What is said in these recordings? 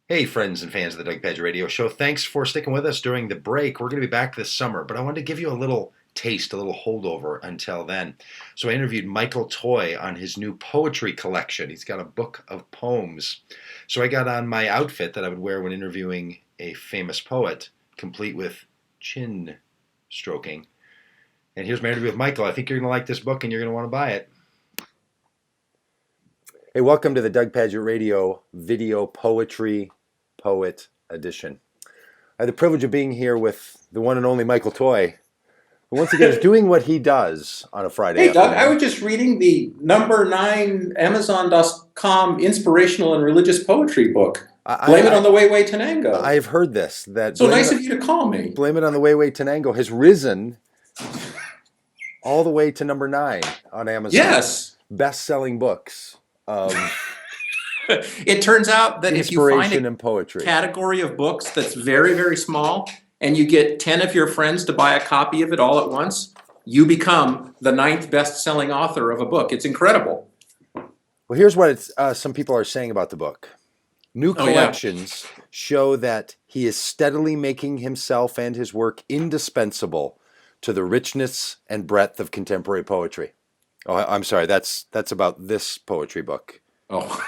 Hey, friends and fans of the Doug Padgett Radio Show. Thanks for sticking with us during the break. We're going to be back this summer, but I wanted to give you a little taste, a little holdover until then. So I interviewed Michael Toy on his new poetry collection. He's got a book of poems. So I got on my outfit that I would wear when interviewing a famous poet, complete with chin stroking. And here's my interview with Michael. I think you're going to like this book and you're going to want to buy it. Hey, welcome to the Doug Padgett Radio Video Poetry Poet Edition. I had the privilege of being here with the one and only Michael Toy, who once again is doing what he does on a Friday Hey, Doug, afternoon. I was just reading the number 9 Amazon.com inspirational and religious poetry book. Blame it on the Huehuetenango. I've heard this. That So nice of you to call me. Blame It on the Huehuetenango has risen all the way to number 9 on Amazon. Yes. Best-selling books of It turns out that if you find inspiration and poetry. category of books that's very, very small, and you get 10 of your friends to buy a copy of it all at once, you become the 9th best-selling author of a book. It's incredible. Well, here's what some people are saying about the book. New Oh, yeah. collections show that he is steadily making himself and his work indispensable to the richness and breadth of contemporary poetry. Oh, I'm sorry. That's about this poetry book Oh,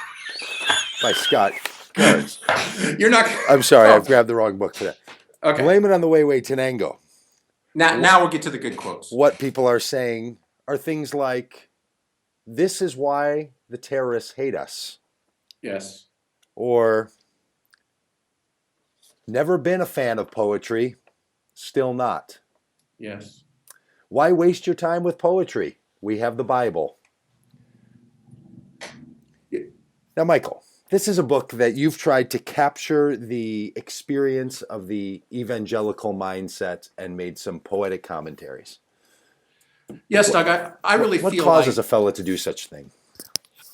by Scott Cards. you're not. I'm sorry. Oh, I've grabbed the wrong book today. okay. Blame It on the Huehuetenango. Now we'll get to the good quotes. What people are saying are things like, "This is why the terrorists hate us," Yes. or "Never been a fan of poetry, still not." Yes. Why waste your time with poetry? We have the Bible. Now, Michael, this is a book that you've tried to capture the experience of the evangelical mindset and made some poetic commentaries. Yes, Doug, I really What feel causes like, a fella to do such thing?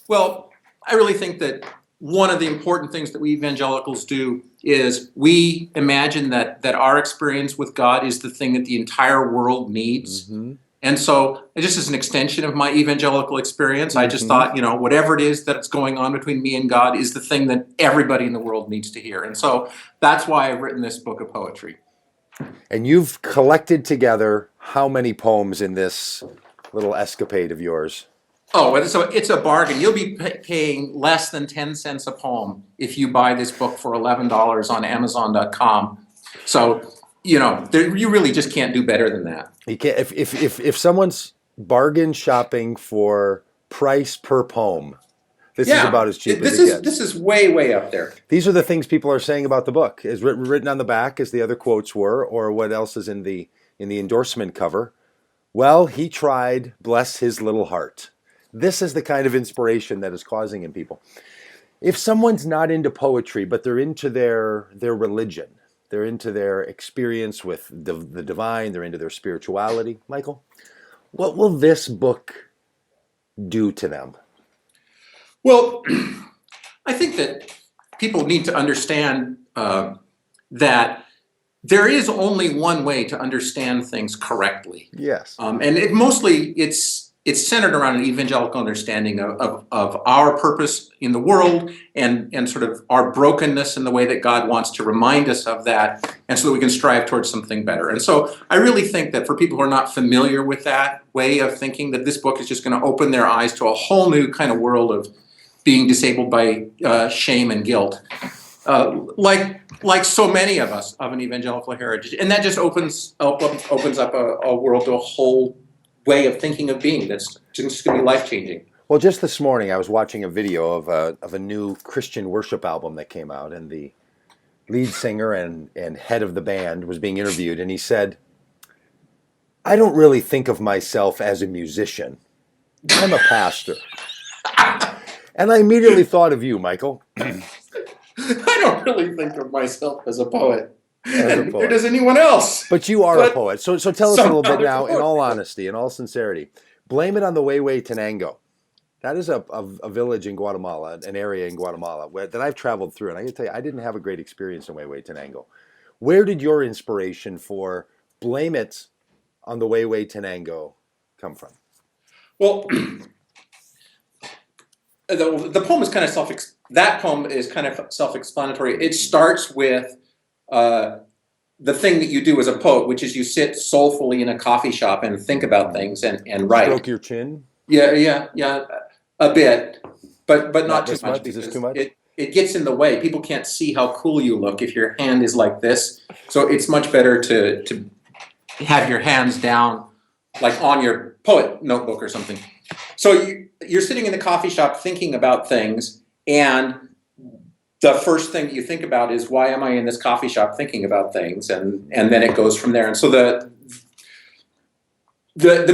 well, I really think that one of the important things that we evangelicals do is we imagine that our experience with God is the thing that the entire world needs. Mm-hmm. And so, just as an extension of my evangelical experience, I just thought, whatever it is that's going on between me and God is the thing that everybody in the world needs to hear. And so that's why I've written this book of poetry. And you've collected together how many poems in this little escapade of yours? Oh, it's a bargain. You'll be paying less than 10 cents a poem if you buy this book for $11 on Amazon.com. So, you really just can't do better than that. You can't, if someone's bargain shopping for price per poem, this is about as cheap as it gets. This is way, way up there. These are the things people are saying about the book. Is written on the back, as the other quotes were, or what else is in the endorsement cover. Well, he tried, bless his little heart. This is the kind of inspiration that is causing in people. If someone's not into poetry, but they're into their religion, they're into their experience with the divine, they're into their spirituality, Michael, what will this book do to them? Well, I think that people need to understand that there is only one way to understand things correctly. Yes. And it's centered around an evangelical understanding of our purpose in the world and sort of our brokenness in the way that God wants to remind us of that, and so that we can strive towards something better. And so I really think that for people who are not familiar with that way of thinking, that this book is just going to open their eyes to a whole new kind of world of being disabled by shame and guilt. Like so many of us of an evangelical heritage. And that just opens up a world to a whole way of thinking of being that's just going to be life-changing. Well, just this morning I was watching a video of a new Christian worship album that came out, and the lead singer and head of the band was being interviewed, and he said, "I don't really think of myself as a musician. I'm a pastor." And I immediately thought of you, Michael. I don't really think of myself as a poet. As a And poet. neither does anyone else. But you are a poet. So tell us a little bit now, in somehow- all honesty, in all sincerity. Blame It on the Huehuetenango. That is a village in Guatemala, an area in Guatemala that I've traveled through. And I can tell you, I didn't have a great experience in Huehuetenango. Where did your inspiration for Blame It on the Huehuetenango come from? Well, the poem is kind of that poem is kind of self-explanatory. It starts with the thing that you do as a poet, which is you sit soulfully in a coffee shop and think about things and write. Stroke your chin? Yeah, a bit, but not too this much much? Is this because too much? it gets in the way. People can't see how cool you look if your hand is like this. So it's much better to have your hands down, like on your poet notebook or something. So you're sitting in the coffee shop thinking about things, and the first thing that you think about is, why am I in this coffee shop thinking about things? And then it goes from there. And so the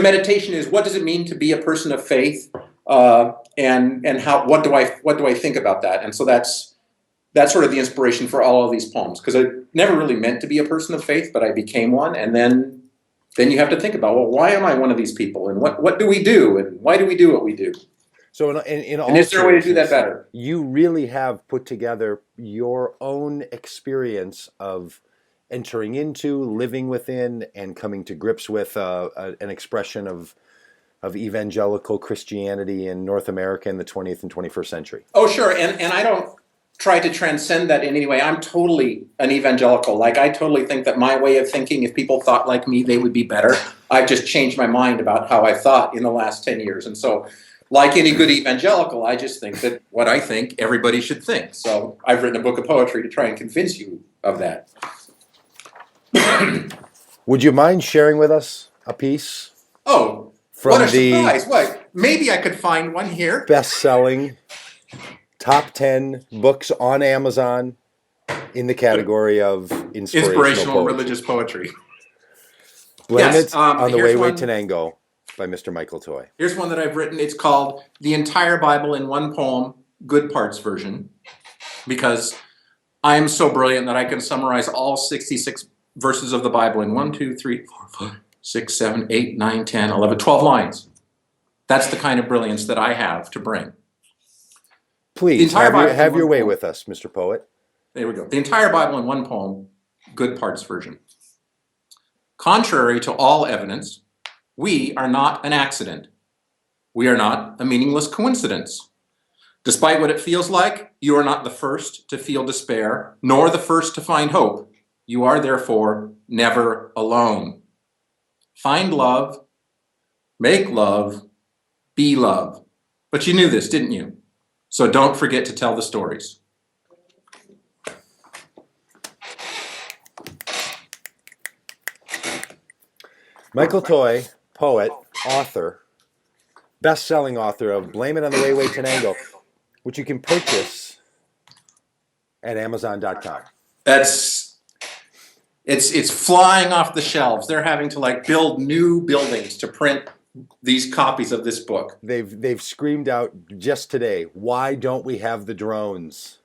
meditation is, what does it mean to be a person of faith? And how, what do I think about that? And so that's sort of the inspiration for all of these poems, because I never really meant to be a person of faith, but I became one. And then you have to think about, well, why am I one of these people? And what do we do? And why do we do what we do? So in all And is there a way to do that better? You really have put together your own experience of entering into, living within, and coming to grips with an expression of evangelical Christianity in North America in the 20th and 21st century. Oh, sure. And I don't try to transcend that in any way. I'm totally an evangelical. Like, I totally think that my way of thinking, if people thought like me, they would be better. I've just changed my mind about how I thought in the last 10 years. And so, like any good evangelical, I just think that what I think, everybody should think. So I've written a book of poetry to try and convince you of that. Would you mind sharing with us a piece? Oh, from what a surprise. What? Maybe I could find one here. Best-selling top 10 books on Amazon in the category of inspirational religious poetry. Blame It on the Huehuetenango by Mr. Michael Toy. Here's one that I've written. It's called The Entire Bible in One Poem, Good Parts Version, because I am so brilliant that I can summarize all 66 verses of the Bible in 1, 2, 3, 4, 5, 6, 7, 8, 9, 10, 11, 12 lines. That's the kind of brilliance that I have to bring. Please, have your way with us, Mr. Poet. There we go. The entire Bible in one poem, Good Parts Version. Contrary to all evidence, we are not an accident. We are not a meaningless coincidence. Despite what it feels like, you are not the first to feel despair, nor the first to find hope. You are therefore never alone. Find love, make love, be love. But you knew this, didn't you? So don't forget to tell the stories. Michael Toy, poet, author, best-selling author of Blame It on the Huehuetenango, which you can purchase at Amazon.com. It's flying off the shelves. They're having to build new buildings to print these copies of this book. They've screamed out just today, why don't we have the drones?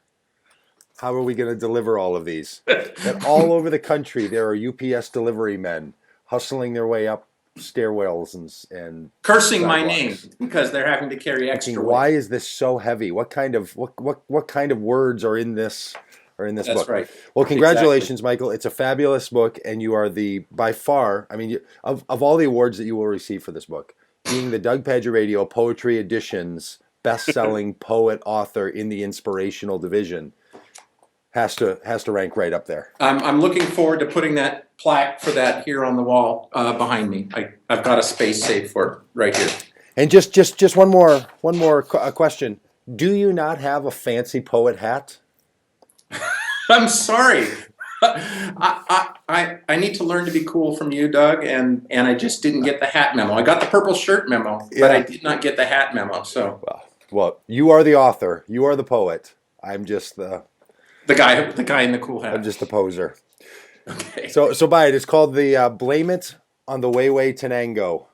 How are we going to deliver all of these? That all over the country there are UPS delivery men hustling their way up stairwells and cursing sidewalks. My name because they're having to carry extra weight. Why is this so heavy? What kind of words are in this book? That's right. Well, congratulations, Michael. It's a fabulous book, and you are by far, of all the awards that you will receive for this book, being the Doug Padgett Radio Poetry Edition's best-selling poet author in the inspirational division, has to rank right up there. I'm looking forward to putting that plaque for that here on the wall behind me. I've got a space saved for it right here. And just one more question. Do you not have a fancy poet hat? I'm sorry. I need to learn to be cool from you, Doug, and I just didn't get the hat memo. I got the purple shirt memo, but I did not get the hat memo. So well, you are the author. You are the poet. I'm just the guy in the cool hat. I'm just the poser. Okay. So buy it. It's called the Blame It on the Huehuetenango